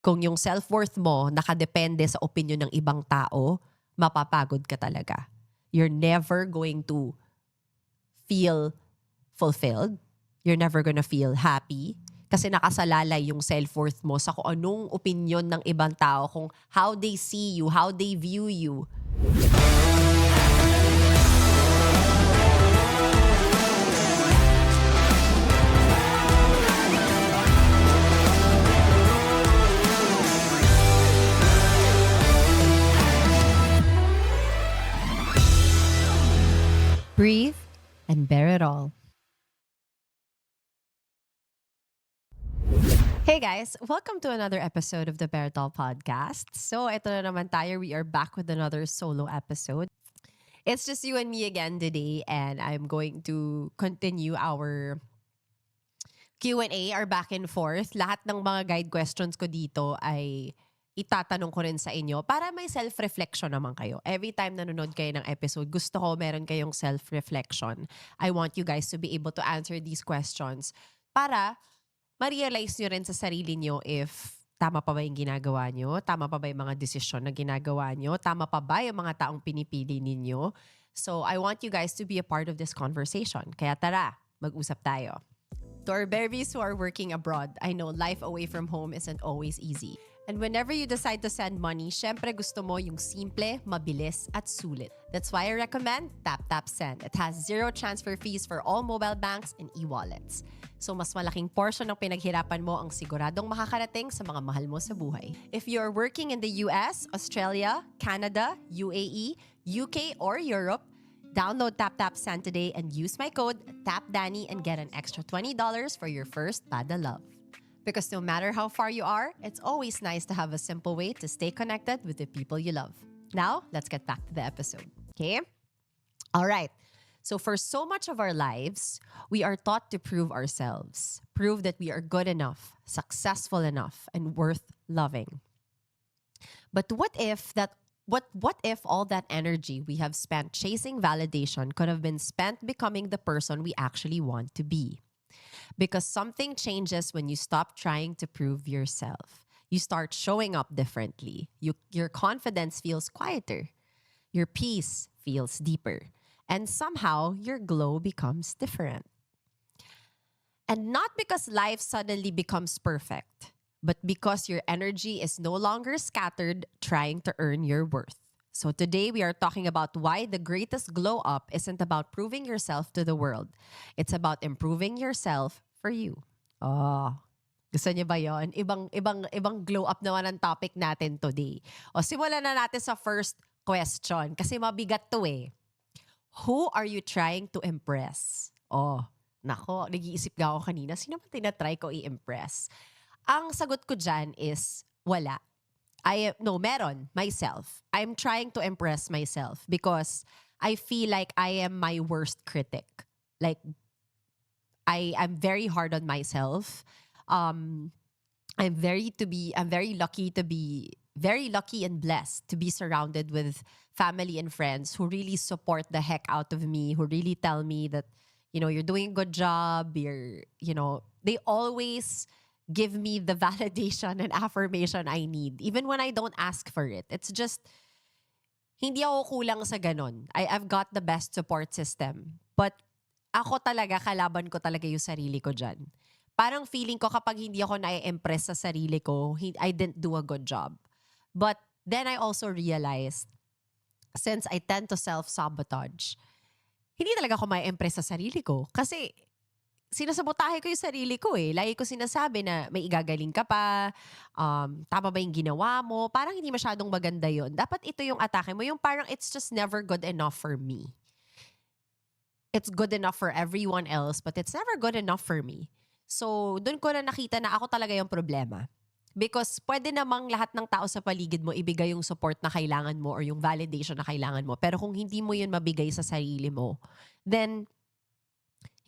Kung yung self-worth mo nakadepende sa opinion ng ibang tao, mapapagod ka talaga. You're never going to feel fulfilled. You're never gonna feel happy. Kasi nakasalalay yung self-worth mo sa kung anong opinion ng ibang tao, kung how they see you, how they view you. Breathe and bear it all. Hey guys, welcome to another episode of the Bear It All podcast. So ito na naman tayo, we are back with another solo episode. It's just you and me again today, and I'm going to continue our Q&A, our back and forth. Lahat ng mga guide questions ko dito ay itatanong ko rin sa inyo para may self-reflection naman kayo. Every time nanonood kayo ng episode, gusto ko meron kayong self-reflection. I want you guys to be able to answer these questions para ma-realize nyo rin sa sarili nyo if tama pa ba yung ginagawa nyo, tama pa ba yung mga desisyon na ginagawa nyo, tama pa ba yung mga taong pinipili ninyo. So I want you guys to be a part of this conversation. Kaya tara, mag-usap tayo. To our berries who are working abroad, I know life away from home isn't always easy. And whenever you decide to send money, syempre gusto mo yung simple, mabilis, at sulit. That's why I recommend TapTapSend. It has zero transfer fees for all mobile banks and e-wallets. So mas malaking portion ng pinaghirapan mo ang siguradong makakarating sa mga mahal mo sa buhay. If you're working in the US, Australia, Canada, UAE, UK, or Europe, download TapTapSend today and use my code TAPDANNY and get an extra $20 for your first Pada Love. Because no matter how far you are, it's always nice to have a simple way to stay connected with the people you love. Now, let's get back to the episode. Okay? All right. So for so much of our lives, we are taught to prove ourselves, prove that we are good enough, successful enough, and worth loving. But what if all that energy we have spent chasing validation could have been spent becoming the person we actually want to be? Because something changes when you stop trying to prove yourself. You start showing up differently. Your confidence feels quieter. Your peace feels deeper. And somehow, your glow becomes different. And not because life suddenly becomes perfect, but because your energy is no longer scattered trying to earn your worth. So today we are talking about why the greatest glow up isn't about proving yourself to the world. It's about improving yourself for you. Oh, gusto niyo ba yon? Ibang glow up naman ang topic natin today. O simulan na natin sa first question kasi mabigat to eh. Who are you trying to impress? Oh, nako, nag-iisip nga ako kanina. Sino ba tinatry ko i-impress? Ang sagot ko dyan is wala. Meron. Myself. I'm trying to impress myself because I feel like I am my worst critic. Like, I'm very hard on myself. I'm very lucky and blessed to be surrounded with family and friends who really support the heck out of me, who really tell me that, you're doing a good job, they always give me the validation and affirmation I need, even when I don't ask for it. It's just, hindi ako kulang sa ganon. I've got the best support system. But ako talaga, kalaban ko talaga yung sarili ko dyan. Parang feeling ko kapag hindi ako na-impress sa sarili ko, I didn't do a good job. But then I also realized, since I tend to self-sabotage, hindi talaga ako ma-impress sa sarili ko. Kasi sinasabotahe ko yung sarili ko eh. Lagi ko sinasabi na may igagaling ka pa, tama ba yung ginawa mo? Parang hindi masyadong maganda yon. Dapat ito yung atake mo. Yung parang it's just never good enough for me. It's good enough for everyone else, but it's never good enough for me. So, doon ko na nakita na ako talaga yung problema. Because pwede namang lahat ng tao sa paligid mo ibigay yung support na kailangan mo or yung validation na kailangan mo. Pero kung hindi mo yun mabigay sa sarili mo, then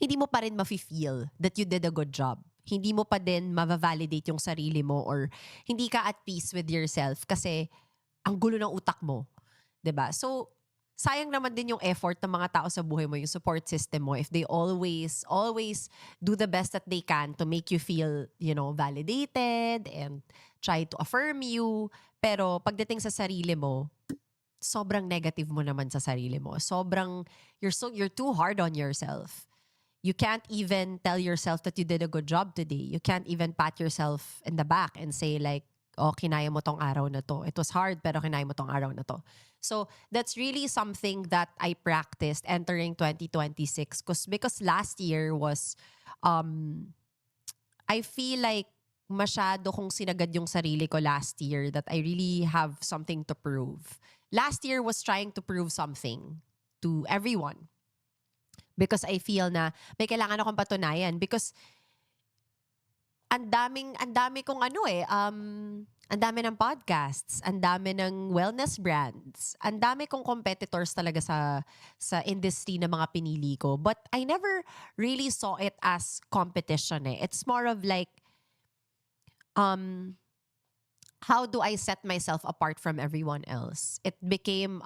hindi mo pa rin mafe-feel that you did a good job. Hindi mo pa din ma-validate yung sarili mo or hindi ka at peace with yourself kasi ang gulo ng utak mo. 'Di ba? So, sayang naman din yung effort ng mga tao sa buhay mo, yung support system mo, if they always do the best that they can to make you feel, validated and try to affirm you. Pero pagdating sa sarili mo, sobrang negative mo naman sa sarili mo. Sobrang, you're too hard on yourself. You can't even tell yourself that you did a good job today. You can't even pat yourself in the back and say like, oh, kinaya mo tong araw na to. It was hard, pero kinaya mo tong araw na to. So that's really something that I practiced entering 2026. Because last year was, I feel like masyado kong sinagad yung sarili ko last year that I really have something to prove. Last year was trying to prove something to everyone. Because I feel na may kailangan akong patunayan. Because ang dami kong ang dami ng podcasts, ang dami ng wellness brands, ang dami kong competitors talaga sa industry na mga pinili ko. But I never really saw it as competition eh. It's more of like, how do I set myself apart from everyone else? It became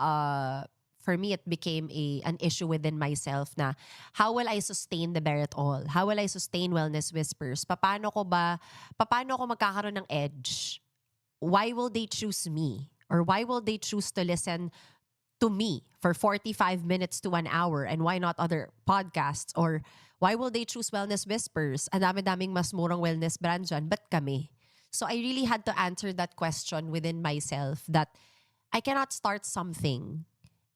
for me, it became an issue within myself na how will I sustain the Bear It All? How will I sustain Wellness Whispers? Paano ako magkakaroon ng edge? Why will they choose me? Or why will they choose to listen to me for 45 minutes to 1 hour? And why not other podcasts? Or why will they choose Wellness Whispers? Ang dami-daming mas murang wellness brand dyan. Ba't kami? So I really had to answer that question within myself that I cannot start something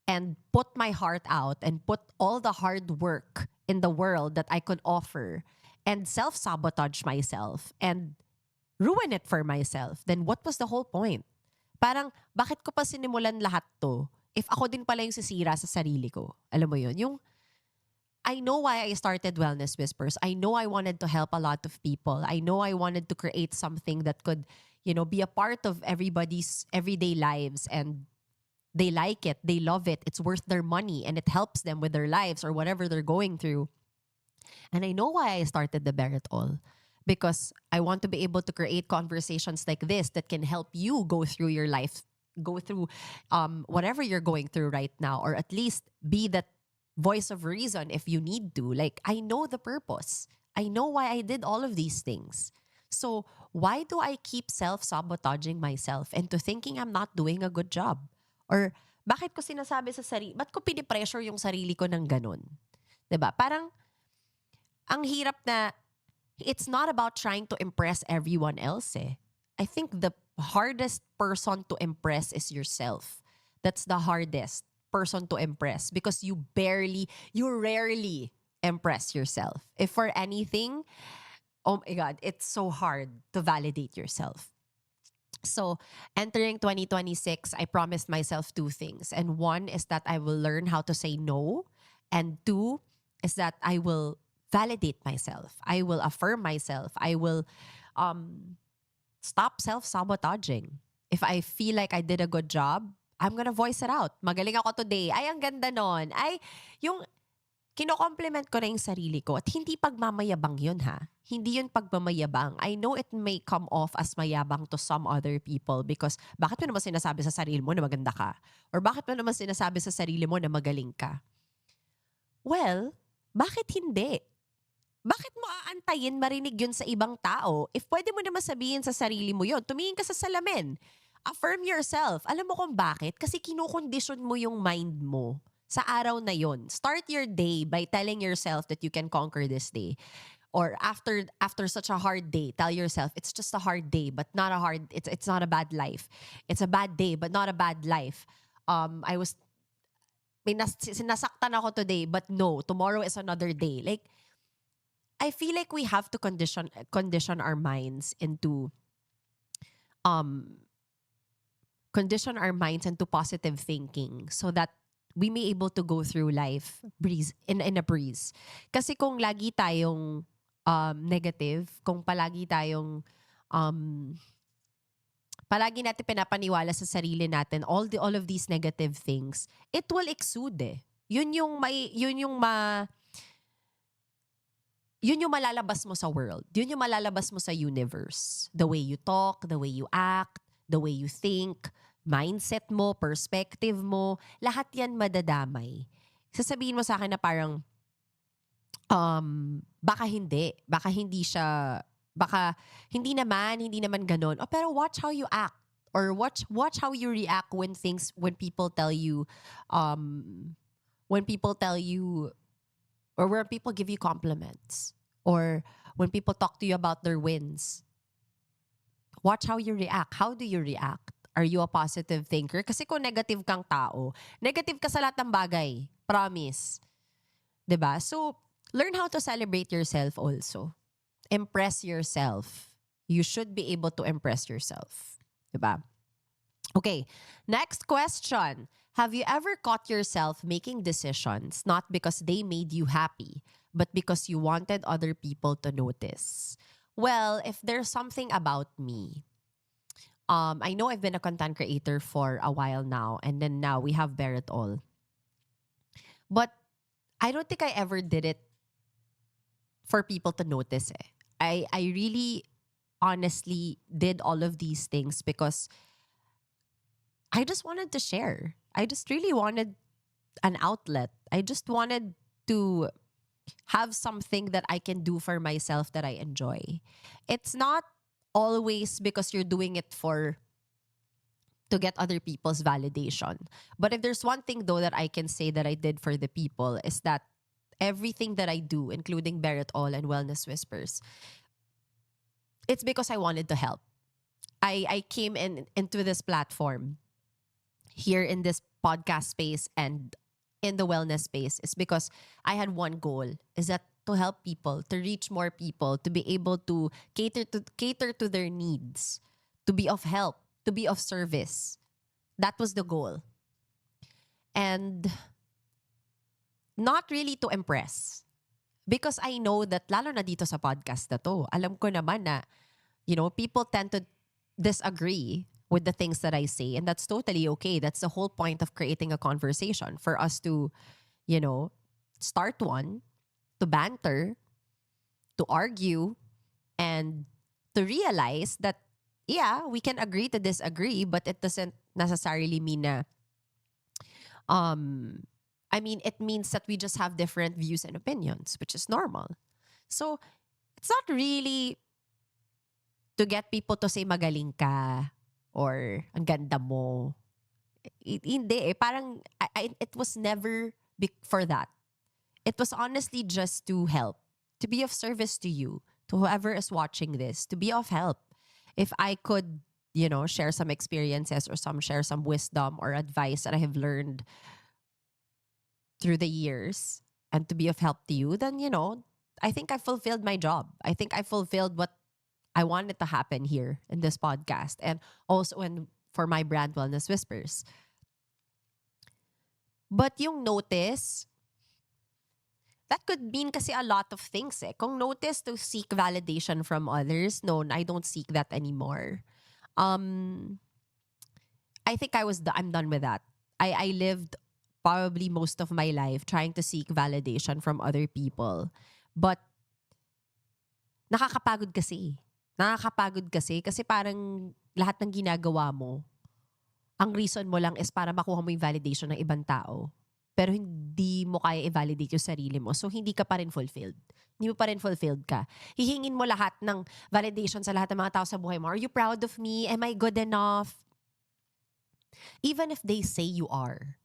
and put my heart out and put all the hard work in the world that I could offer and self-sabotage myself and ruin it for myself. Then what was the whole point? Parang, bakit ko pa sinimulan lahat to if ako din pala yung sisira sa sarili ko? Alam mo yun? I know why I started Wellness Whispers. I know I wanted to help a lot of people. I know I wanted to create something that could, be a part of everybody's everyday lives, and they like it, they love it, it's worth their money, and it helps them with their lives or whatever they're going through. And I know why I started the Bear It All. Because I want to be able to create conversations like this that can help you go through your life, go through whatever you're going through right now, or at least be that voice of reason if you need to. Like, I know the purpose. I know why I did all of these things. So why do I keep self-sabotaging myself into thinking I'm not doing a good job? Or bakit ko sinasabi sa sarili, ba't ko pinipressure yung sarili ko ng ganun? 'Di ba? Parang, ang hirap na, it's not about trying to impress everyone else eh. I think the hardest person to impress is yourself. That's the hardest person to impress because you rarely impress yourself. If for anything, oh my God, it's so hard to validate yourself. So, entering 2026, I promised myself 2 things. And one is that I will learn how to say no. And 2 is that I will validate myself. I will affirm myself. I will stop self-sabotaging. If I feel like I did a good job, I'm gonna voice it out. Magaling ako today. Ay, ang ganda nun. Ay, yung kino-compliment ko na yung sarili ko. At hindi pagmamayabang yun ha. Hindi yun pagmamayabang. I know it may come off as mayabang to some other people because bakit mo naman sinasabi sa sarili mo na maganda ka? Or bakit mo naman sinasabi sa sarili mo na magaling ka? Well, bakit hindi? Bakit mo aantayin marinig yun sa ibang tao if pwede mo naman sabihin sa sarili mo yun? Tumingin ka sa salamin. Affirm yourself. Alam mo kung bakit? Kasi kinukondisyon mo yung mind mo sa araw na yon. Start your day by telling yourself that you can conquer this day. Or after such a hard day, tell yourself it's just a hard day, but not a hard. It's not a bad life. It's a bad day, but not a bad life. Sinasaktan ako today, but no, tomorrow is another day. Like, I feel like we have to condition our minds into positive thinking so that we may able to go through life in a breeze. Kasi kung lagi tayong negative, kung palagi tayong palagi natin pinapaniwala sa sarili natin all of these negative things, it will exude eh. Yun yung malalabas mo sa world. Yun yung malalabas mo sa universe. The way you talk, the way you act, the way you think, mindset mo, perspective mo, lahat yan madadamay. Sasabihin mo sa akin na parang, baka hindi siya, baka hindi naman ganon. Oh, pero watch how you act. Or watch how you react when people tell you, um, when people tell you, or where people give you compliments, or when people talk to you about their wins. Watch how you react. How do you react? Are you a positive thinker? Kasi kung negative kang tao, negative ka sa lahat ng bagay. Promise. 'Di ba? So, learn how to celebrate yourself also. Impress yourself. You should be able to impress yourself. 'Di ba? Okay, next question. Have you ever caught yourself making decisions not because they made you happy, but because you wanted other people to notice? Well, if there's something about me, I know I've been a content creator for a while now, and then now we have Bear It All. But I don't think I ever did it for people to notice. I really honestly did all of these things because I just wanted to share. I just really wanted an outlet. I just wanted to have something that I can do for myself that I enjoy. It's not always because you're doing it to get other people's validation. But if there's one thing though that I can say that I did for the people is that everything that I do, including Bear It All and Wellness Whispers, it's because I wanted to help. I came into this platform here in this podcast space and in the wellness space is because I had one goal, is that to help people, to reach more people, to be able to cater to their needs, to be of help, to be of service. That was the goal. And not really to impress. Because I know that lalo na dito sa podcast na to, alam ko naman na, people tend to disagree with the things that I say. And that's totally okay. That's the whole point of creating a conversation, for us to, start one, to banter, to argue, and to realize that, yeah, we can agree to disagree, but it doesn't necessarily mean na, it means that we just have different views and opinions, which is normal. So, it's not really to get people to say magaling ka, or ang ganda mo. Hindi eh. Parang, it was never for that. It was honestly just to help, to be of service to you, to whoever is watching this, to be of help. If I could, share some experiences or share some wisdom or advice that I have learned through the years and to be of help to you, then, I think I fulfilled my job. I think I fulfilled what I wanted to happen here in this podcast, and also for my brand Wellness Whispers. But yung notice, that could mean kasi a lot of things eh. Kung notice to seek validation from others, no, I don't seek that anymore. I think I'm done with that. I lived probably most of my life trying to seek validation from other people. But nakakapagod kasi. Kasi parang lahat ng ginagawa mo, ang reason mo lang is para makuha mo yung validation ng ibang tao. Pero hindi mo kaya i-validate yung sarili mo. So, hindi ka pa rin fulfilled. Hindi mo pa rin fulfilled ka. Hihingin mo lahat ng validation sa lahat ng mga tao sa buhay mo. Are you proud of me? Am I good enough? Even if they say you are.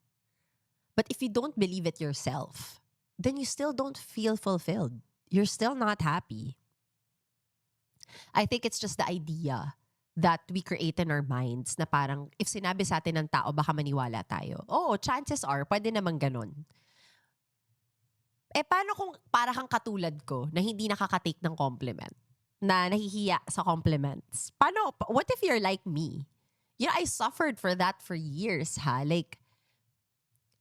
But if you don't believe it yourself, then you still don't feel fulfilled. You're still not happy. I think it's just the idea that we create in our minds na parang if sinabi sa atin ng tao, baka maniwala tayo. Oh, chances are, pwede naman ganun. Paano kung para kang katulad ko na hindi nakaka-take ng compliment? Na nahihiya sa compliments? What if you're like me? I suffered for that for years, ha? Like,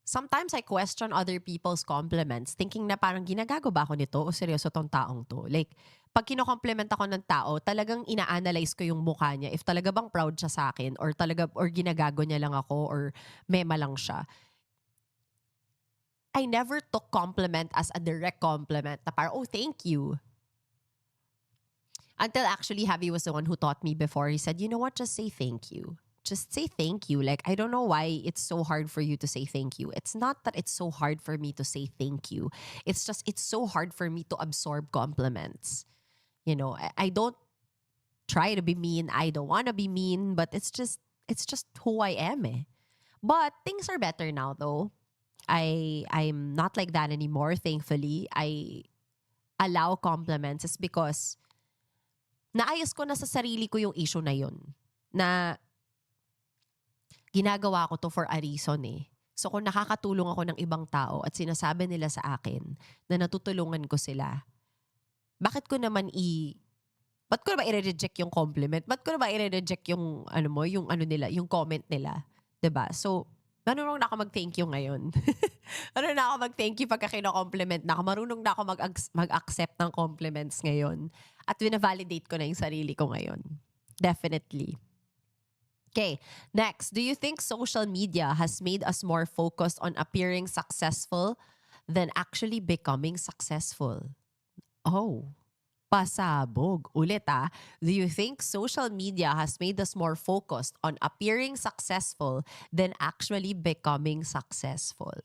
sometimes I question other people's compliments thinking na parang ginagago ba ako nito o seryoso tong taong to? Like, pag kino-compliment ako ng tao, talagang ina-analyze ko yung mukha niya if talaga bang proud siya sa akin or ginagago niya lang ako or mema lang siya. I never took compliment as a direct compliment na parang, oh, thank you. Until actually Javi was the one who taught me before. He said, you know what, just say thank you. just say thank you. Like, I don't know why it's so hard for you to say thank you. It's not that it's so hard for me to say thank you. It's just, it's so hard for me to absorb compliments. I don't try to be mean. I don't want to be mean, but it's just who I am. Eh. But things are better now though. I'm not like that anymore, thankfully. I allow compliments is because naayos ko na sa sarili ko yung issue na yun. Na ginagawa ko to for a reason eh. So kung nakakatulong ako ng ibang tao at sinasabi nila sa akin na natutulungan ko sila, bakit ko naman ba't ko na ba i-reject yung compliment? Ba't ko na ba i-reject yung, yung nila, yung comment nila? 'Di ba? So, marunong na ako mag-thank you ngayon. Marunong na ako mag-thank you pagka kino-compliment na ako. Marunong na ako mag-accept ng compliments ngayon. At wina-validate ko na yung sarili ko ngayon. Definitely. Okay, next. Do you think social media has made us more focused on appearing successful than actually becoming successful? Oh, pasabog. Ulit ah. Do you think social media has made us more focused on appearing successful than actually becoming successful?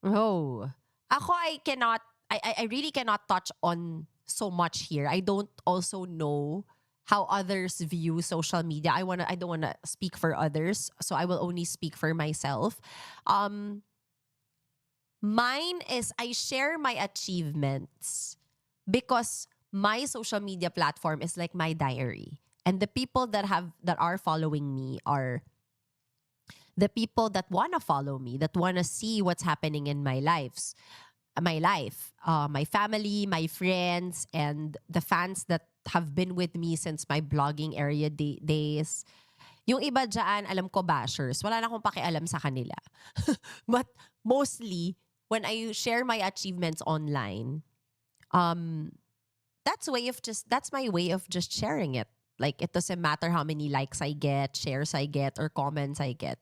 Oh. Ako, I really cannot touch on so much here. I don't also know how others view social media. I don't wanna speak for others, so I will only speak for myself. Mine is I share my achievements because my social media platform is like my diary. And the people that are following me are the people that want to follow me, that want to see what's happening in my life, my family, my friends, and the fans that have been with me since my blogging area days. Yung iba dyan, alam ko bashers. Wala na akong pakialam sa kanila. But mostly, when I share my achievements online, that's my way of just sharing it. Like, it doesn't matter how many likes I get, shares I get, or comments I get.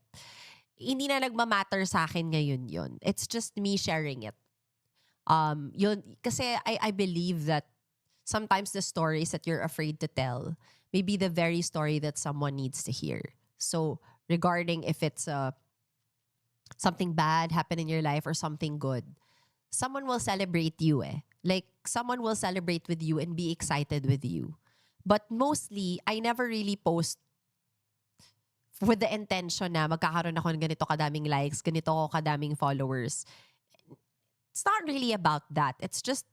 Hindi na nagmamatter sa akin ngayon yun. It's just me sharing it. Yun, kasi I believe that sometimes the stories that you're afraid to tell may be the very story that someone needs to hear. So, regarding if it's something bad happened in your life or something good, someone will celebrate you eh. Like, someone will celebrate with you and be excited with you. But mostly, I never really post with the intention na magkakaroon ako ng ganito kadaming likes, ganito ko kadaming followers. It's not really about that. It's just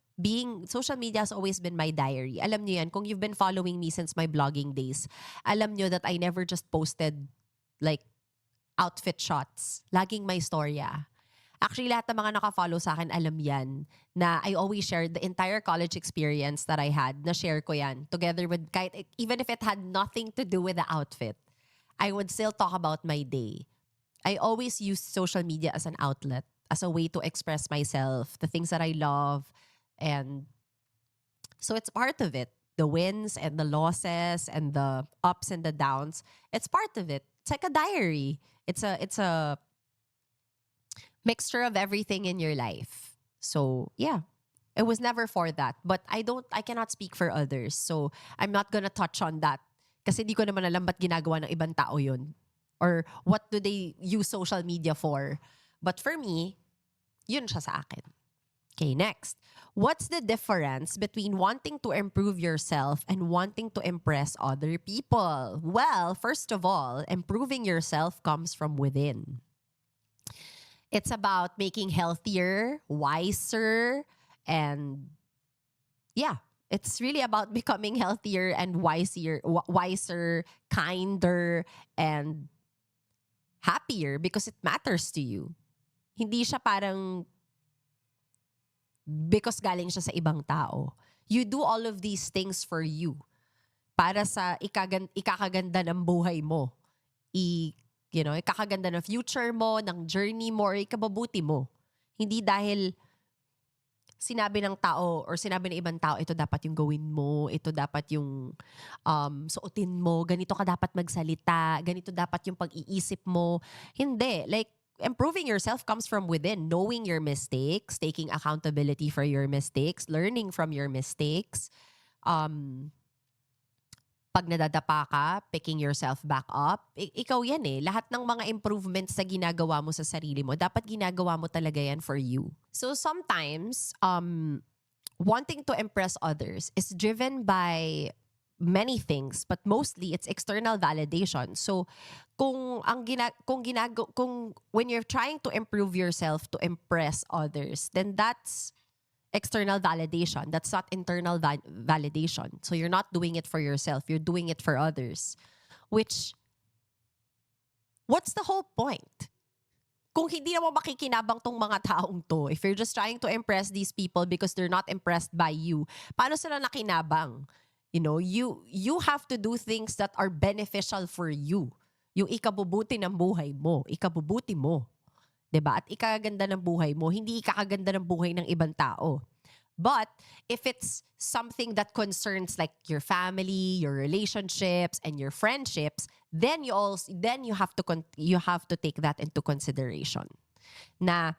social media has always been my diary. Alam niyo yan, kung you've been following me since my blogging days, alam niyo that I never just posted like outfit shots. Laging may storya. Actually, lahat ng mga naka-follow sa akin, alam yan, na I always share the entire college experience that I had, na share ko yan, together with, even if it had nothing to do with the outfit, I would still talk about my day. I always use social media as an outlet, as a way to express myself, the things that I love, and so it's part of it. The wins and the losses and the ups and the downs, it's part of it. It's like a diary. It's a mixture of everything in your life. So, yeah. It was never for that. But I cannot speak for others. So, I'm not gonna touch on that. Kasi di ko naman alam ba't ginagawa ng ibang tao yun. Or what do they use social media for. But for me, yun siya sa akin. Okay, next. What's the difference between wanting to improve yourself and wanting to impress other people? Well, first of all, improving yourself comes from within. It's about making healthier, wiser, and yeah, it's really about becoming healthier and wiser, kinder, and happier because it matters to you. Hindi siya parang because galing siya sa ibang tao. You do all of these things for you. Para sa ikakaganda ng buhay mo. Ikakaganda ng future mo, ng journey mo, or ikababuti mo. Hindi dahil sinabi ng tao or sinabi ng ibang tao, ito dapat yung gawin mo, ito dapat yung suotin mo, ganito ka dapat magsalita, ganito dapat yung pag-iisip mo. Hindi. Like, improving yourself comes from within. Knowing your mistakes, taking accountability for your mistakes, learning from your mistakes, Pag nadadapa ka, picking yourself back up, ikaw yan eh. Lahat ng mga improvements na ginagawa mo sa sarili mo, dapat ginagawa mo talaga yan for you. So sometimes, wanting to impress others is driven by many things, but mostly it's external validation. So kung when you're trying to improve yourself to impress others, then that's external validation. That's not internal validation. So you're not doing it for yourself. You're doing it for others. Which, what's the whole point? Kung hindi naman makikinabang tong mga taong to, if you're just trying to impress these people because they're not impressed by you, paano sila nakinabang? You know, you have to do things that are beneficial for you. Yung ikabubuti ng buhay mo, ikabubuti mo. 'Di ba? At ikaganda ng buhay mo, hindi ikakaganda ng buhay ng ibang tao. But if it's something that concerns like your family, your relationships, and your friendships, then you have to take that into consideration. Na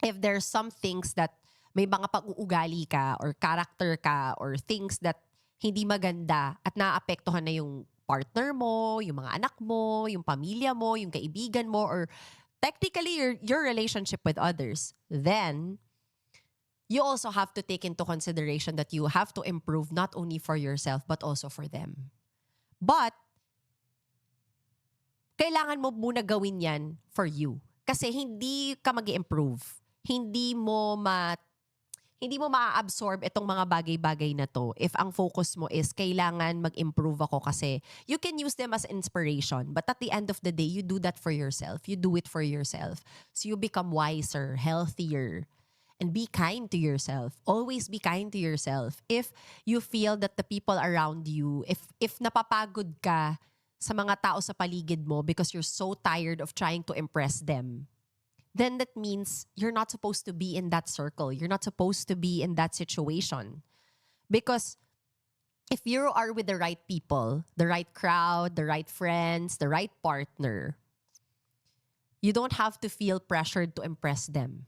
if there's some things that may mga pag-uugali ka or character ka or things that hindi maganda at naapektuhan na yung partner mo, yung mga anak mo, yung pamilya mo, yung kaibigan mo, or technically your relationship with others, then you also have to take into consideration that you have to improve not only for yourself but also for them. But kailangan mo muna gawin yan for you. Kasi hindi ka mag-improve. Hindi mo ma-absorb itong mga bagay-bagay na to if ang focus mo is kailangan mag-improve ako kasi you can use them as inspiration. But at the end of the day, you do that for yourself. You do it for yourself. So you become wiser, healthier, and be kind to yourself. Always be kind to yourself. If you feel that the people around you, if napapagod ka sa mga tao sa paligid mo because you're so tired of trying to impress them, then that means you're not supposed to be in that circle. You're not supposed to be in that situation. Because if you are with the right people, the right crowd, the right friends, the right partner, you don't have to feel pressured to impress them.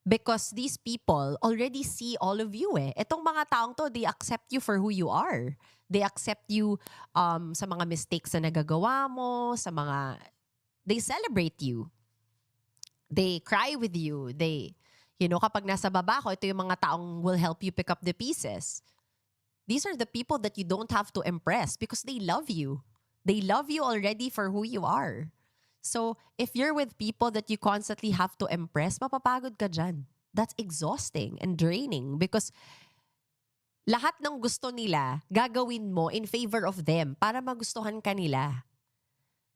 Because these people already see all of you eh. Itong mga taong to, they accept you for who you are. They accept you sa mga mistakes na nagagawa mo, they celebrate you. They cry with you. Kapag nasa baba ko, ito yung mga taong will help you pick up the pieces. These are the people that you don't have to impress because they love you. They love you already for who you are. So, if you're with people that you constantly have to impress, mapapagod ka dyan. That's exhausting and draining because lahat ng gusto nila, gagawin mo in favor of them para magustuhan ka nila.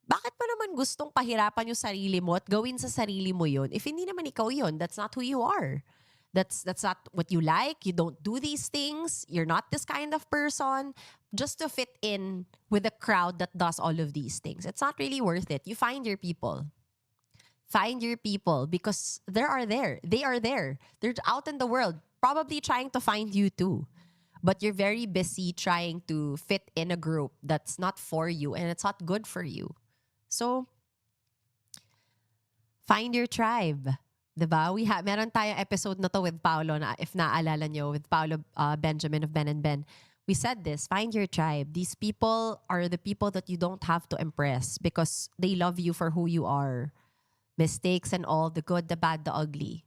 Bakit mo naman gustong pahirapan yung sarili mo at gawin sa sarili mo yun if hindi naman ikaw yun? That's not who you are. That's not what you like. You don't do these things. You're not this kind of person. Just to fit in with a crowd that does all of these things. It's not really worth it. You find your people. Find your people because they are there. They're out in the world, probably trying to find you too. But you're very busy trying to fit in a group that's not for you and it's not good for you. So, find your tribe. Diba? Meron tayong episode na to with Paolo, na if naaalala nyo, with Paolo Benjamin of Ben and Ben. We said this, find your tribe. These people are the people that you don't have to impress because they love you for who you are. Mistakes and all, the good, the bad, the ugly.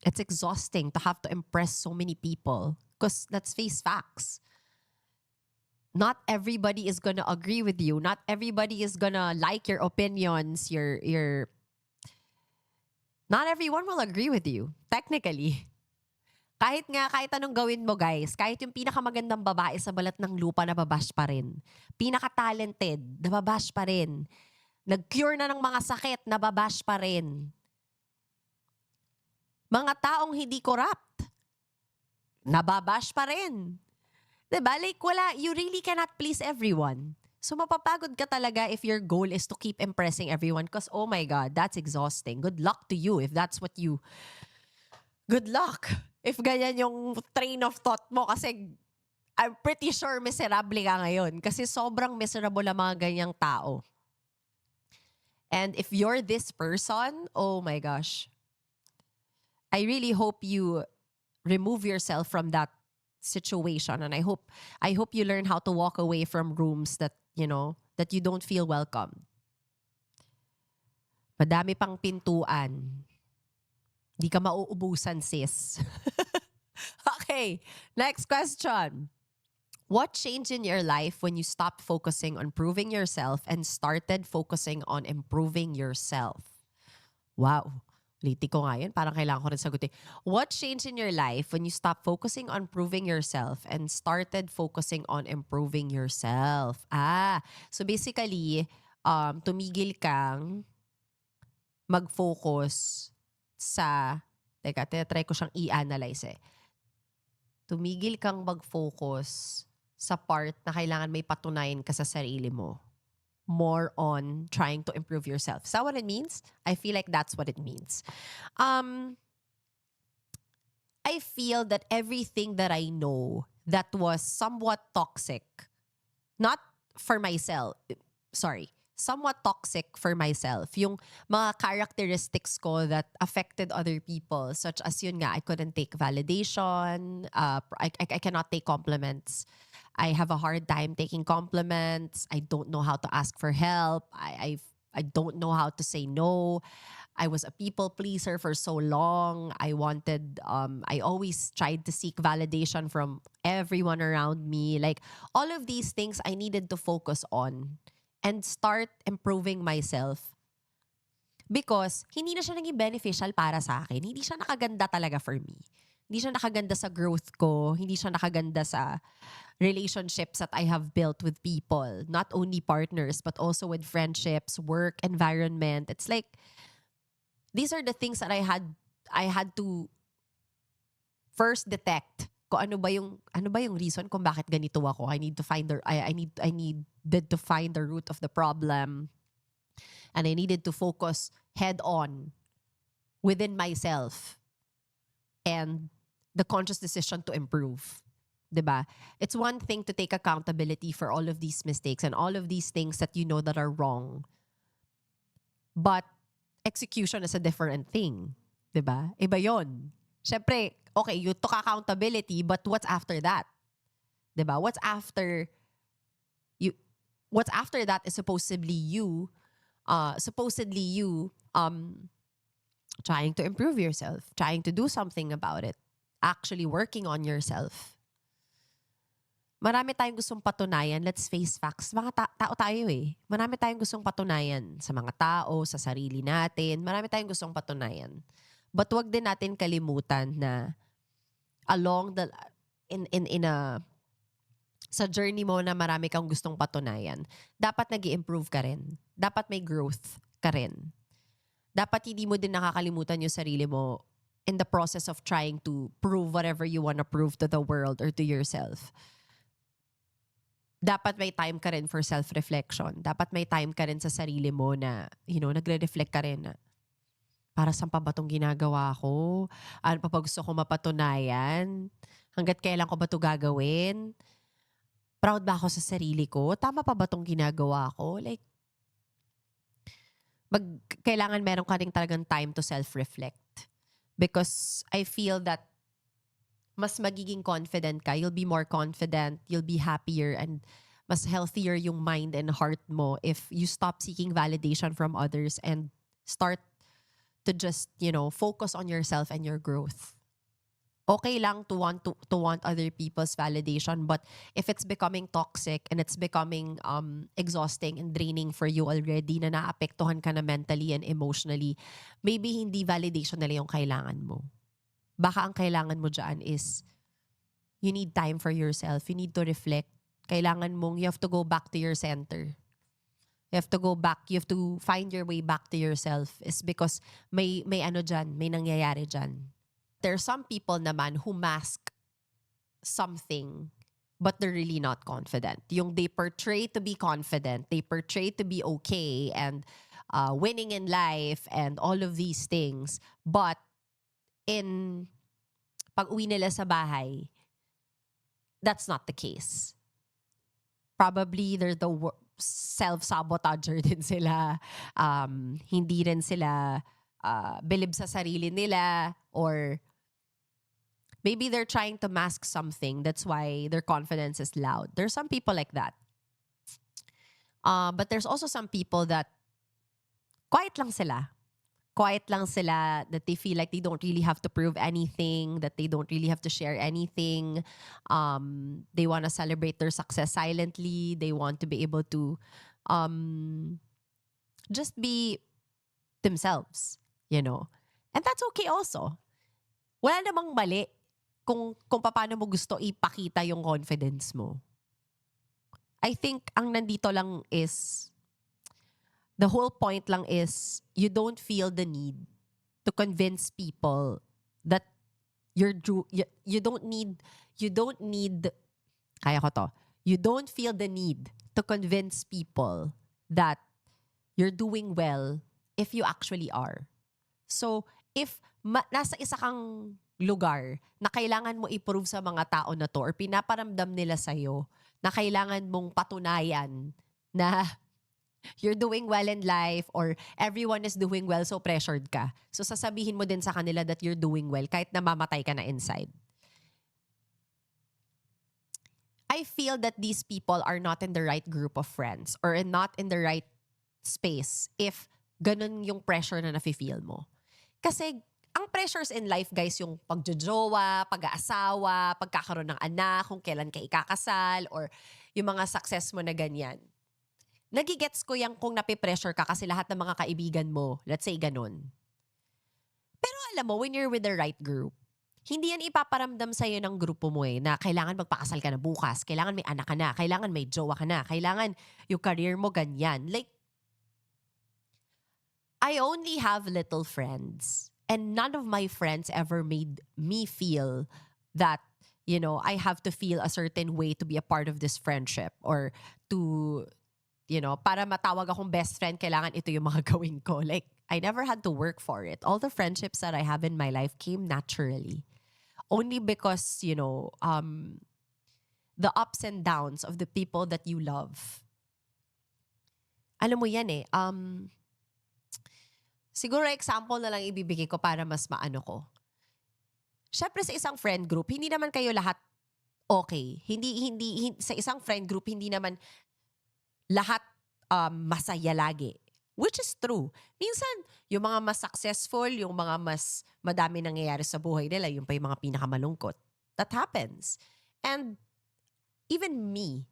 It's exhausting to have to impress so many people because let's face facts. Not everybody is gonna agree with you. Not everybody is gonna like your opinions. Not everyone will agree with you. Technically. Kahit anong gawin mo guys, kahit yung pinakamagandang babae sa balat ng lupa, nababash pa rin. Pinaka-talented, nababash pa rin. Nag-cure na ng mga sakit, nababash pa rin. Mga taong hindi corrupt, nababash pa rin. Diba? Like, you really cannot please everyone. So, mapapagod ka talaga if your goal is to keep impressing everyone because, oh my God, that's exhausting. Good luck to you if that's what you... Good luck if ganyan yung train of thought mo kasi I'm pretty sure miserable ka ngayon kasi sobrang miserable ang mga ganyang tao. And if you're this person, oh my gosh, I really hope you remove yourself from that situation, and I hope you learn how to walk away from rooms that, that you don't feel welcome. Madami pang pintuan. Di ka mauubusan, sis. Okay, next question. What changed in your life when you stopped focusing on proving yourself and started focusing on improving yourself? Wow. Ulitin ko nga yun. Parang kailangan ko rin sagutin. What changed in your life when you stopped focusing on proving yourself and started focusing on improving yourself? So basically, tumigil kang mag-focus sa, teka, try ko siyang i-analyze eh. Tumigil kang mag-focus sa part na kailangan may patunayan ka sa sarili mo. More on trying to improve yourself. Is that what it means? I feel like that's what it means. I feel that everything that I know that was somewhat toxic, not for myself, somewhat toxic for myself, yung mga characteristics ko that affected other people, such as yun nga, I couldn't take validation, I cannot take compliments. I have a hard time taking compliments. I don't know how to ask for help. I don't know how to say no. I was a people pleaser for so long. I always tried to seek validation from everyone around me. Like, all of these things I needed to focus on and start improving myself. Because hindi na siya naging beneficial para sa akin. Hindi siya nakaganda talaga for me. Hindi siya nakaganda sa growth ko. Hindi siya nakaganda sa relationships that I have built with people. Not only partners, but also with friendships, work, environment. It's like, these are the things that I had to first detect kung ano ba yung reason kung bakit ganito ako. I needed to find the root of the problem. And I needed to focus head on within myself and the conscious decision to improve. Diba? It's one thing to take accountability for all of these mistakes and all of these things that you know that are wrong. But execution is a different thing. Diba? Iba yon. Siyempre, okay, you took accountability, but what's after that? Diba? What's after that is supposedly you trying to improve yourself, trying to do something about it, actually working on yourself. Marami tayong gustong patunayan. Let's face facts. Mga tao tayo eh. Marami tayong gustong patunayan sa mga tao, sa sarili natin. Marami tayong gustong patunayan. But wag din natin kalimutan na sa journey mo na marami kang gustong patunayan, dapat nag-i-improve ka rin. Dapat may growth ka rin. Dapat hindi mo din nakakalimutan yung sarili mo in the process of trying to prove whatever you want to prove to the world or to yourself. Dapat may time ka rin for self-reflection. Dapat may time ka rin sa sarili mo na, nagre-reflect ka rin na, para saan pa ba itong ginagawa ko? Ano pa gusto ko mapatunayan? Hanggat kailan ko ba ito gagawin? Proud ba ako sa sarili ko? Tama pa ba itong ginagawa ko? Like, kailangan meron ka rin talagang time to self-reflect. Because I feel that mas magiging confident ka. You'll be more confident. You'll be happier and mas healthier yung mind and heart mo if you stop seeking validation from others and start to just, focus on yourself and your growth. Okay lang to want other people's validation, but if it's becoming toxic and it's becoming exhausting and draining for you already, na naapektuhan ka na mentally and emotionally, maybe hindi validation nila yung kailangan mo. Baka ang kailangan mo dyan is you need time for yourself. You need to reflect. You have to go back to your center. You have to go back. You have to find your way back to yourself. Is because may ano dyan, may nangyayari dyan. There are some people naman who mask something but they're really not confident. Yung they portray to be confident, they portray to be okay and winning in life and all of these things. But pag uwi nila sa bahay, that's not the case. Probably they're the self-sabotager din sila. Hindi rin sila believe sa sarili nila, or Maybe they're trying to mask something. That's why their confidence is loud. There's some people like that. But there's also some people that quiet lang sila. Quiet lang sila, that they feel like they don't really have to prove anything, that they don't really have to share anything. They want to celebrate their success silently. They want to be able to just be themselves, you know. And that's okay also. Wala namang mali kung paano mo gusto ipakita yung confidence mo. I think ang nandito lang is, the whole point lang is, you don't feel the need to convince people that you don't need, kaya ko to, you don't feel the need to convince people that you're doing well if you actually are. So, if nasa isa kang lugar na kailangan mo i-prove sa mga tao na to, or pinaparamdam nila sa'yo na kailangan mong patunayan na you're doing well in life, or everyone is doing well, so pressured ka. So sasabihin mo din sa kanila that you're doing well kahit namamatay ka na inside. I feel that these people are not in the right group of friends, or not in the right space if ganun yung pressure na nafe-feel mo. Kasi ang pressures in life, guys, yung pagjojowa, pag-aasawa, pagkakaroon ng anak, kung kailan ka ikakasal, or yung mga success mo na ganyan. Nagigets ko yung kung nape-pressure ka kasi lahat ng mga kaibigan mo, let's say ganun. Pero alam mo, when you're with the right group, hindi yan ipaparamdam sa'yo ng grupo mo na kailangan magpakasal ka na bukas, kailangan may anak ka na, kailangan may jowa ka na, kailangan yung career mo ganyan. Like, I only have little friends. And none of my friends ever made me feel that, you know, I have to feel a certain way to be a part of this friendship, or to, you know, para matawag akong best friend, kailangan ito yung mga gawin ko. Like, I never had to work for it. All the friendships that I have in my life came naturally. Only because, you know, the ups and downs of the people that you love. Alam mo yan siguro example na lang ibibigay ko para mas maano ko. Syempre sa isang friend group, hindi naman kayo lahat okay. Hindi sa isang friend group, hindi naman lahat masaya lagi. Which is true. Minsan, yung mga mas successful, yung mga mas madami nangyayari sa buhay nila, yung pa yung mga pinakamalungkot. That happens. And even me,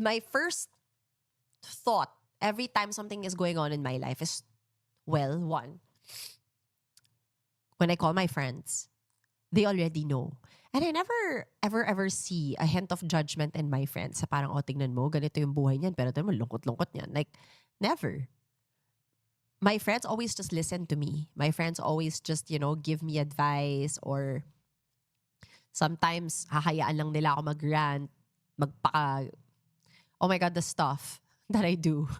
my first thought every time something is going on in my life is, well, one, when I call my friends, they already know. And I never, ever see a hint of judgment in my friends. Sa parang, tingnan mo, ganito yung buhay niyan, pero tingnan mo, lungkot-lungkot niyan. Like, never. My friends always just listen to me. My friends always just, you know, give me advice, or sometimes, hahayaan lang nila ako mag-rant, oh my God, the stuff that I do.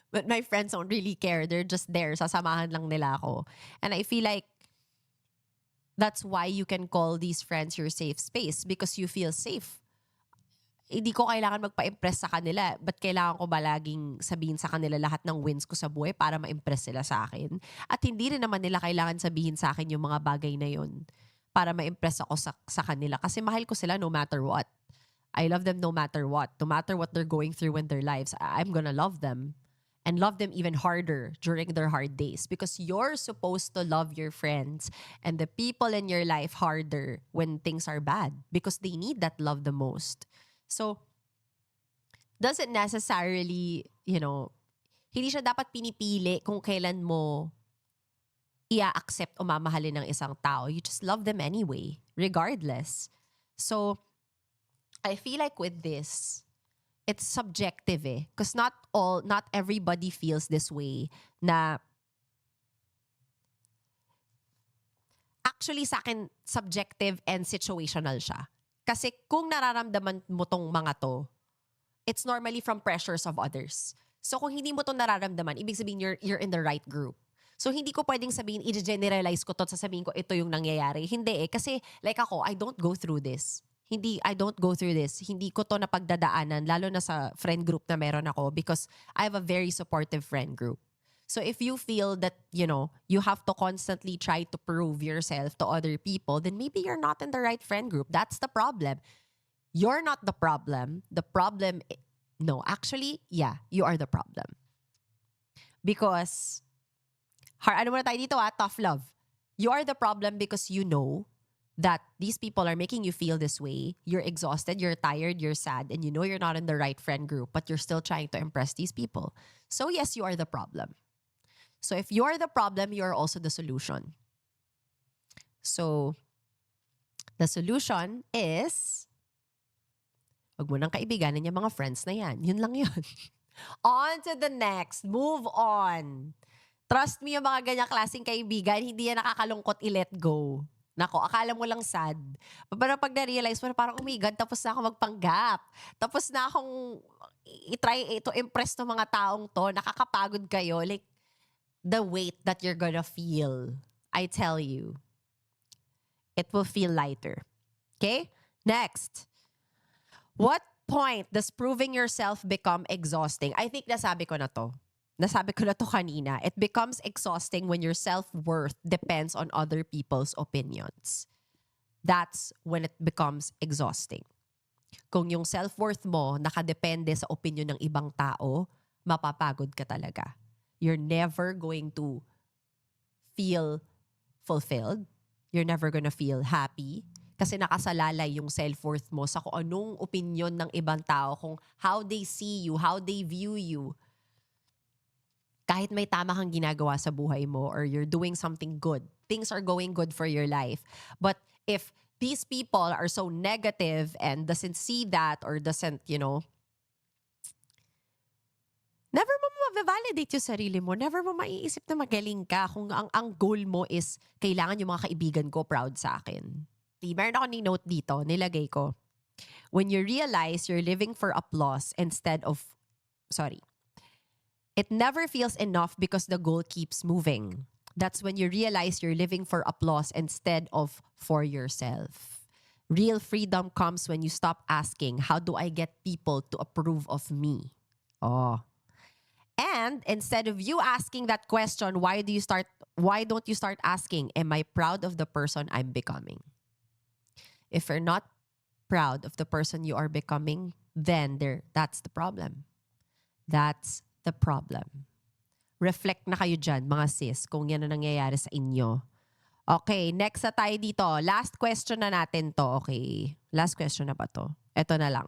But my friends don't really care. They're just there. Sasamahan lang nila ako. And I feel like that's why you can call these friends your safe space, because you feel safe. Hindi ko kailangan magpa-impress sa kanila. But kailangan ko ba laging sabihin sa kanila lahat ng wins ko sa buhay para ma-impress sila sa akin? At hindi rin naman nila kailangan sabihin sa akin yung mga bagay na yun para ma-impress ako sa kanila. Kasi mahal ko sila no matter what. I love them no matter what. No matter what they're going through in their lives, I'm gonna love them. And love them even harder during their hard days, because you're supposed to love your friends and the people in your life harder when things are bad, because they need that love the most. So, doesn't necessarily, you know, hindi siya dapat pinipili kung kailan mo i-accept o mamahalin ng isang tao. You just love them anyway, regardless. So, I feel like with this, it's subjective because not everybody feels this way na actually sa akin subjective and situational siya. Kasi kung nararamdaman mo tong mga to, it's normally from pressures of others. So kung hindi mo to nararamdaman, ibig sabihin you're in the right group. So hindi ko pwedeng sabihin, i-generalize ko to, sasabihin ko ito yung nangyayari. Hindi kasi like ako, I don't go through this. I don't go through this. Hindi ko to napagdadaanan, lalo na sa friend group na meron ako, because I have a very supportive friend group. So if you feel that, you have to constantly try to prove yourself to other people, then maybe you're not in the right friend group. That's the problem. You're not the problem. The problem, no, actually, yeah, you are the problem. Because, ano muna tayo dito tough love. You are the problem because you know that these people are making you feel this way. You're exhausted, you're tired, you're sad, and you know you're not in the right friend group, but you're still trying to impress these people. So yes, you are the problem. So if you're the problem, you're also the solution. So the solution is, wag mo nang kaibiganan yung mga friends na yan. Yun lang yun. On to the next. Move on. Trust me, yung mga ganyang klaseng kaibigan, hindi yan nakakalungkot i-let go. Nako, akala mo lang sad. Pero pag na-realize mo na parang, oh my God, tapos na ako magpanggap. Tapos na akong i-try to impress ng mga taong to. Nakakapagod kayo. Like, the weight that you're gonna feel, I tell you, it will feel lighter. Okay? Next. What point does proving yourself become exhausting? I think nasabi ko na to. Nasabi ko na to kanina. It becomes exhausting when your self-worth depends on other people's opinions. That's when it becomes exhausting. Kung yung self-worth mo nakadepende sa opinion ng ibang tao, mapapagod ka talaga. You're never going to feel fulfilled. You're never gonna feel happy. Kasi nakasalalay yung self-worth mo sa kung anong opinion ng ibang tao, kung how they see you, how they view you. Kahit may tama kang ginagawa sa buhay mo or you're doing something good, things are going good for your life. But if these people are so negative and doesn't see that or doesn't, never mo ma-validate yung sarili mo. Never mo maiisip na magaling ka kung ang goal mo is kailangan yung mga kaibigan ko proud sa akin. Meron ako ni-note dito, nilagay ko. When you realize you're living for applause instead of, it never feels enough because the goal keeps moving. That's when you realize you're living for applause instead of for yourself. Real freedom comes when you stop asking, how do I get people to approve of me? Oh. And instead of you asking that question, why don't you start asking, am I proud of the person I'm becoming? If you're not proud of the person you are becoming, then that's the problem. That's the problem. Reflect na kayo dyan, mga sis, kung yan ang nangyayari sa inyo. Okay, next na tayo dito. Last question na natin to. Okay, last question na ba to? Ito na lang.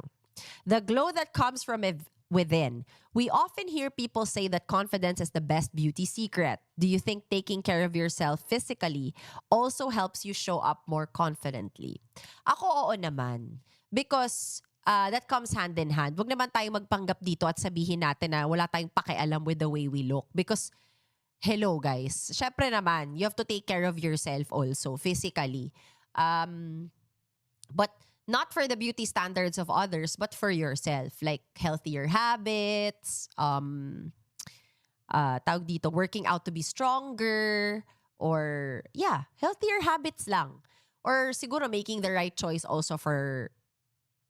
The glow that comes from within. We often hear people say that confidence is the best beauty secret. Do you think taking care of yourself physically also helps you show up more confidently? Ako, oo naman. Because that comes hand in hand. Huwag naman tayong magpanggap dito at sabihin natin na wala tayong pakialam with the way we look. Because, hello guys, syempre naman, you have to take care of yourself also, physically. But not for the beauty standards of others, but for yourself. Like, healthier habits, tawag dito, working out to be stronger, or, healthier habits lang. Or siguro making the right choice also for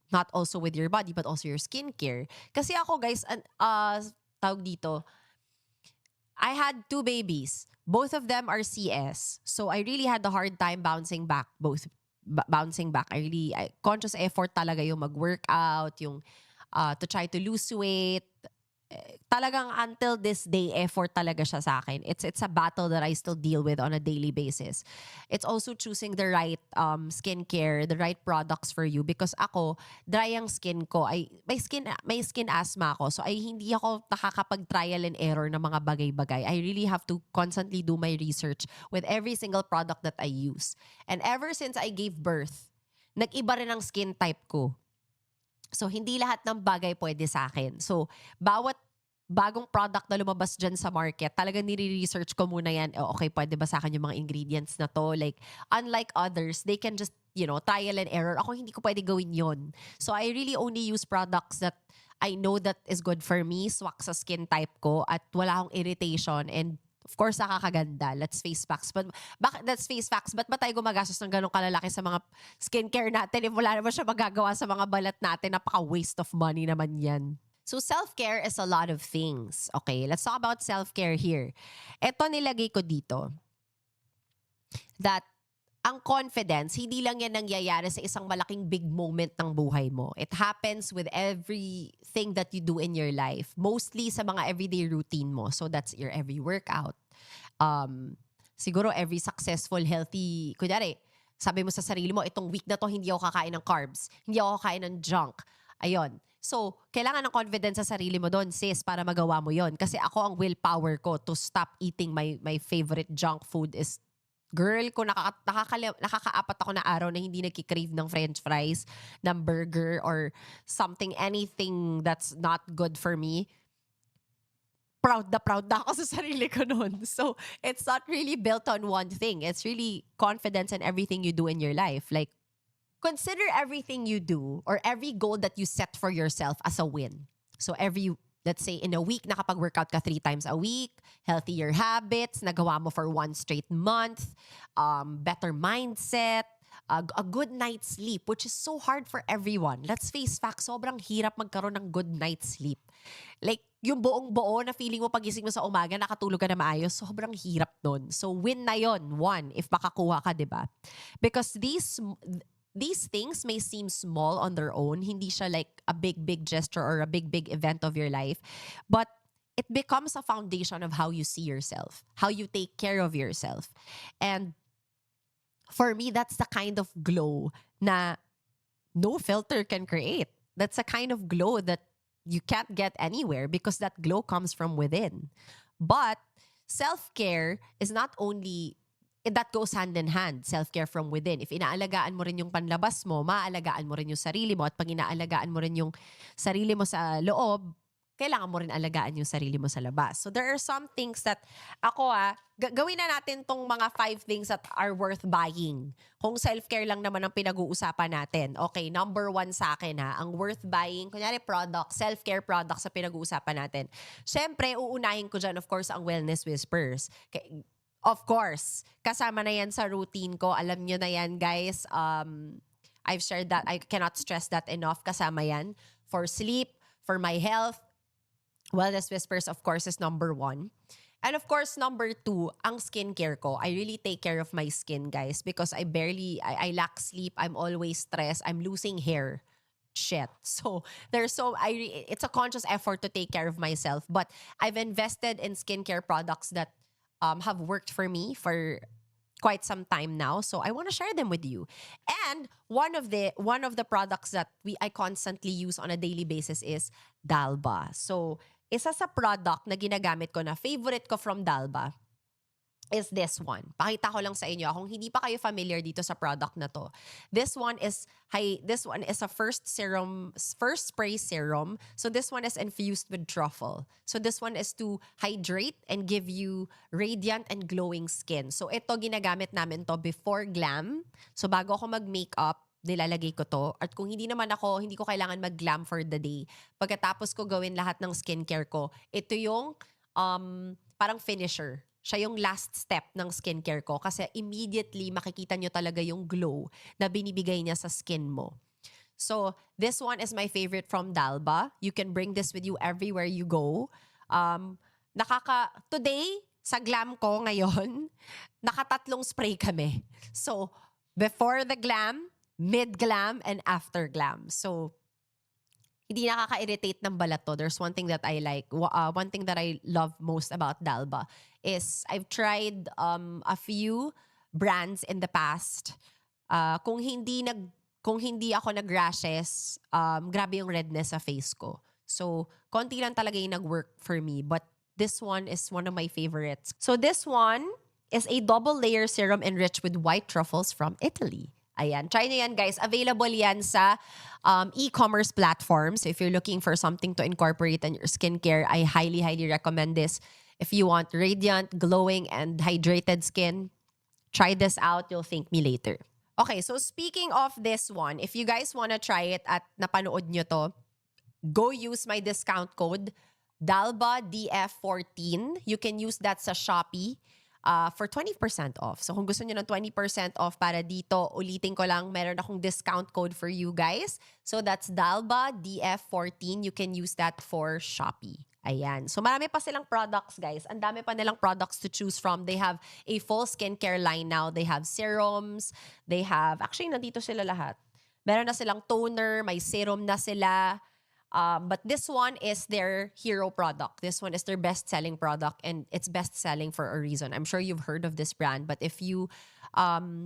not also with your body, but also your skincare. Kasi ako, guys, tawag dito, I had 2 babies. Both of them are CS. So I really had a hard time bouncing back. Conscious effort talaga yung mag-workout, yung to try to lose weight. Talagang until this day, effort talaga siya sa akin. It's a battle that I still deal with on a daily basis. It's also choosing the right skincare, the right products for you. Because ako, dry ang skin ko. May skin asthma ako. So hindi ako nakakapag-trial and error ng mga bagay-bagay. I really have to constantly do my research with every single product that I use. And ever since I gave birth, nag-iba rin ang skin type ko. So, hindi lahat ng bagay pwede sa akin. So, bawat bagong product na lumabas dyan sa market, talagang nire-research ko muna yan, okay, pwede ba sa akin yung mga ingredients na to? Like, unlike others, they can just, trial and error. Ako, hindi ko pwede gawin yon. So, I really only use products that I know that is good for me, swak sa skin type ko, at wala akong irritation, and of course, nakakaganda. Let's face facts. But ba't ba tayo gumagastos ng ganong kalalaki sa mga skincare natin if wala naman siya magagawa sa mga balat natin? Napaka-waste of money naman yan. So self-care is a lot of things. Okay, let's talk about self-care here. Ito nilagay ko dito that ang confidence, hindi lang yan nangyayari sa isang malaking big moment ng buhay mo. It happens with everything that you do in your life. Mostly sa mga everyday routine mo. So that's your every workout. Siguro every successful, healthy, kunyari, sabi mo sa sarili mo, itong week na to, hindi ako kakain ng carbs. Hindi ako kakain ng junk. Ayun. So, kailangan ng confidence sa sarili mo doon, sis, para magawa mo yon. Kasi ako, ang willpower ko to stop eating my favorite junk food is, girl, kung nakakaapat ako na araw na hindi nagkikrave ng french fries, ng burger, or something, anything that's not good for me, proud na ako sa sarili ko noon. So, it's not really built on one thing. It's really confidence in everything you do in your life. Like, consider everything you do or every goal that you set for yourself as a win. So, let's say in a week, nakapag-workout ka 3 times a week, healthier habits, nagawa mo for 1 straight month, better mindset, a good night's sleep, which is so hard for everyone. Let's face facts, sobrang hirap magkaroon ng good night's sleep. Like, yung buong-buo na feeling mo pagising mo sa umaga, nakatulog ka na maayos, sobrang hirap nun. So, win na yon, one, if makakuha ka, diba? Because these things may seem small on their own. Hindi siya like a big gesture or a big event of your life. But it becomes a foundation of how you see yourself, how you take care of yourself. And for me, that's the kind of glow na no filter can create. That's a kind of glow that you can't get anywhere because that glow comes from within. But self-care is not only that goes hand in hand, self-care from within. If inaalagaan mo rin yung panlabas mo, maaalagaan mo rin yung sarili mo. At pag inaalagaan mo rin yung sarili mo sa loob, kailangan mo rin alagaan yung sarili mo sa labas. So there are some things that ako gawin na natin tong mga 5 things that are worth buying. Kung self-care lang naman ang pinag-uusapan natin. Okay, number 1 sa akin ang worth buying, kunyari product, self-care products sa pinag-uusapan natin. Siyempre, uunahin ko dyan, of course, ang Wellness Whispers. Of course, kasama na yan sa routine ko. Alam nyo na yan, guys. I've shared that. I cannot stress that enough. Kasama yan. For sleep, for my health. Wellness Whispers, of course, is number 1. And of course, number 2, ang skincare ko. I really take care of my skin, guys, because I lack sleep. I'm always stressed. I'm losing hair. Shit. So, it's a conscious effort to take care of myself. But I've invested in skincare products that have worked for me for quite some time now. So I want to share them with you. And one of the products that I constantly use on a daily basis is Dalba. So isa sa product na ginagamit ko na favorite ko from Dalba is this one. Pakita ko lang sa inyo kung hindi pa kayo familiar dito sa product na to. This one is a first spray serum. So this one is infused with truffle. So this one is to hydrate and give you radiant and glowing skin. So ito ginagamit namin to before glam. So bago ako mag-makeup, nilalagay ko to. At kung hindi ko kailangan mag-glam for the day. Pagkatapos ko gawin lahat ng skincare ko, ito yung parang finisher. Siya yung last step ng skincare ko kasi immediately makikita nyo talaga yung glow na binibigay niya sa skin mo. So, this one is my favorite from Dalba. You can bring this with you everywhere you go. Today, sa glam ko ngayon, nakatatlong spray kami. So, before the glam, mid-glam, and after glam. So, hindi nakaka-irritate ng balat to. There's one thing that I like. One thing that I love most about Dalba is I've tried a few brands in the past. Kung hindi ako nag-rashes, grabe yung redness sa face ko. So, konti lang talaga yung nag-work for me. But this one is one of my favorites. So, this one is a double layer serum enriched with white truffles from Italy. Ayan. Try nyo yan, guys. Available yan sa e-commerce platforms. If you're looking for something to incorporate in your skincare, I highly, highly recommend this. If you want radiant, glowing, and hydrated skin, try this out. You'll thank me later. Okay, so speaking of this one, if you guys wanna try it at napanood nyo to, go use my discount code DALBA DF14. You can use that sa Shopee. for 20% off. So kung gusto niyo ng 20% off para dito, ulitin ko lang, meron akong discount code for you guys. So that's DALBA DF14. You can use that for Shopee. Ayan. So marami pa silang products, guys. Ang dami pa nilang products to choose from. They have a full skincare line now. They have serums. They have, actually, nandito sila lahat. Meron na silang toner, may serum na sila. But this one is their hero product. This one is their best-selling product, and it's best-selling for a reason. I'm sure you've heard of this brand, but if you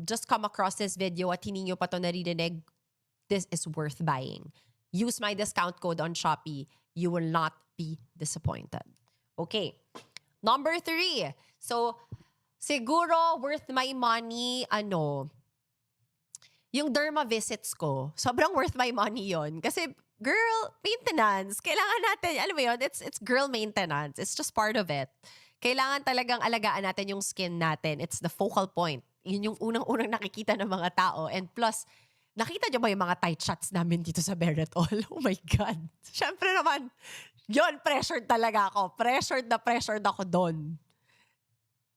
just come across this video at hindi nyo pa ito naririnig, this is worth buying. Use my discount code on Shopee. You will not be disappointed. Okay. Number 3. So, siguro worth my money, yung derma visits ko. Sobrang worth my money yon. Kasi, girl, maintenance. Kailangan natin, alam mo yun, it's girl maintenance. It's just part of it. Kailangan talagang alagaan natin yung skin natin. It's the focal point. Yun yung unang-unang nakikita ng mga tao. And plus, nakita nyo ba yung mga tight shots namin dito sa Beretol? Oh my God. Siyempre naman, yun, pressured talaga ako. Pressured ako doon.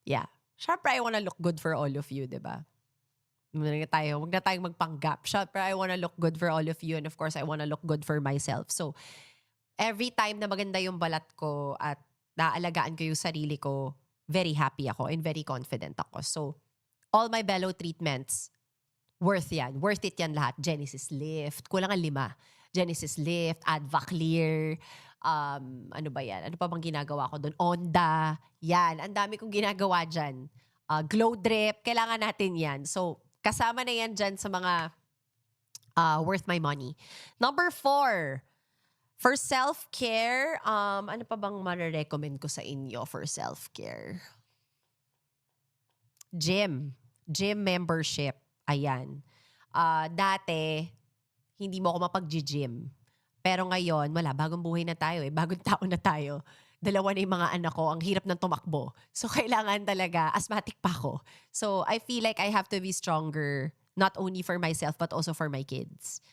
Yeah. Siyempre, I wanna look good for all of you, diba? Huwag na tayong magpanggap. Siyempre, I wanna look good for all of you, and of course, I wanna look good for myself. So, every time na maganda yung balat ko at naalagaan ko yung sarili ko, very happy ako and very confident ako. So, all my bello treatments, worth yan. Worth it yan lahat. Genesis Lift. Kulang ang 5. Genesis Lift, Adva Clear, ano ba yan? Ano pa bang ginagawa ko doon? Onda. Yan. Ang dami kong ginagawa dyan. Glow Drip. Kailangan natin yan. So, kasama na yan dyan sa mga worth my money. Number 4. For self-care, ano pa bang marirecommend ko sa inyo for self-care? Gym. Gym membership. Ayan. Dati, hindi mo ako mapag-gym. Pero ngayon, wala. Bagong buhay na tayo eh. Bagong tao na tayo. 2 na yung mga anak ko. Ang hirap ng tumakbo. So, kailangan talaga. Asthmatic pa ako. So, I feel like I have to be stronger. Not only for myself, but also for my kids.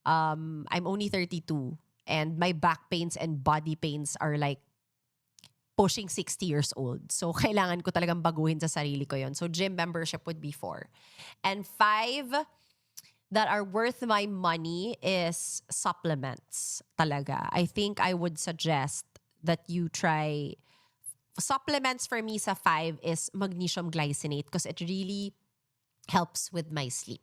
I'm only 32. And my back pains and body pains are like pushing 60 years old. So, kailangan ko talagang baguhin sa sarili ko yon. So, gym membership would be 4. And 5 that are worth my money is supplements talaga. I think I would suggest that you try supplements. For me sa 5 is magnesium glycinate because it really helps with my sleep.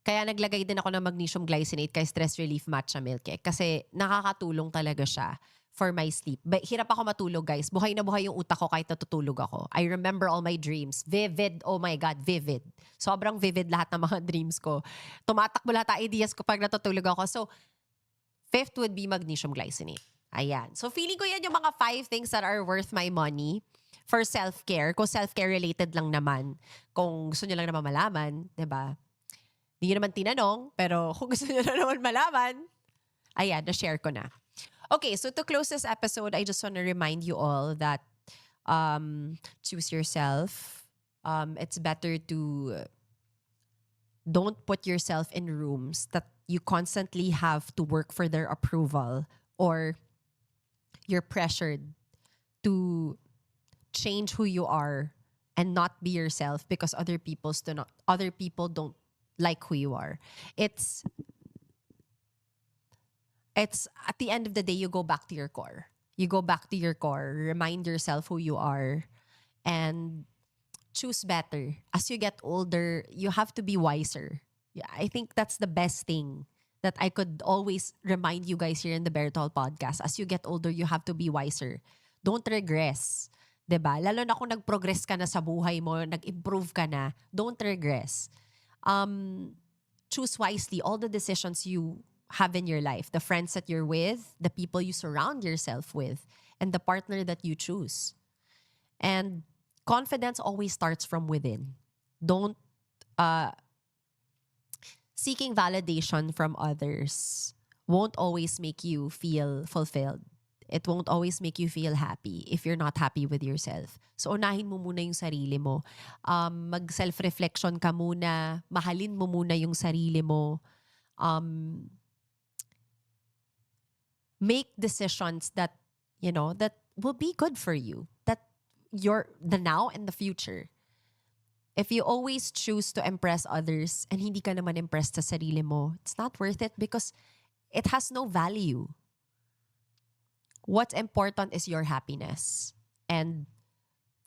Kaya naglagay din ako ng magnesium glycinate kay Stress Relief Matcha Milk kasi nakakatulong talaga siya for my sleep. Hirap ako matulog, guys. Buhay na buhay yung utak ko kahit natutulog ako. I remember all my dreams. Vivid. Oh my God, vivid. Sobrang vivid lahat ng mga dreams ko. Tumatakbo lahat ang ideas ko pag natutulog ako. So, 5th would be magnesium glycinate. Ayan. So, feeling ko yan yung mga 5 things that are worth my money for self-care. Kung self-care related lang naman. Kung gusto nyo lang naman malaman, diba? Hindi nyo naman tinanong, pero kung gusto nyo na naman malaman, ayan, na-share ko na. Okay, so to close this episode, I just want to remind you all that choose yourself. It's better to don't put yourself in rooms that you constantly have to work for their approval or you're pressured to change who you are and not be yourself because other people don't like who you are. It's at the end of the day, you go back to your core. You go back to your core, remind yourself who you are, and choose better. As you get older, you have to be wiser. Yeah, I think that's the best thing that I could always remind you guys here in the Beretol podcast. As you get older, you have to be wiser. Don't regress. 'Diba? Lalo na kung nag-progress ka na sa buhay mo, nag-improve ka na, don't regress. Choose wisely all the decisions you have in your life, the friends that you're with, the people you surround yourself with, and the partner that you choose. And confidence always starts from within. Don't seeking validation from others won't always make you feel fulfilled. It won't always make you feel happy if you're not happy with yourself. So, unahin mo muna yung sarili mo. Mag-self-reflection ka muna. Mahalin mo muna yung sarili mo. Make decisions that, that will be good for you. That the now and the future. If you always choose to impress others and hindi ka naman impressed sa sarili mo, it's not worth it because it has no value. What's important is your happiness. And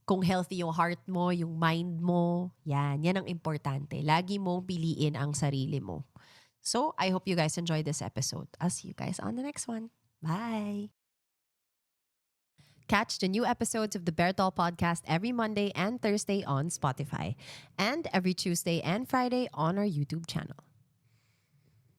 kung healthy yung heart mo, yung mind mo, yan ang importante. Lagi mong piliin ang sarili mo. So, I hope you guys enjoyed this episode. I'll see you guys on the next one. Bye! Catch the new episodes of the Bear Doll podcast every Monday and Thursday on Spotify, and every Tuesday and Friday on our YouTube channel.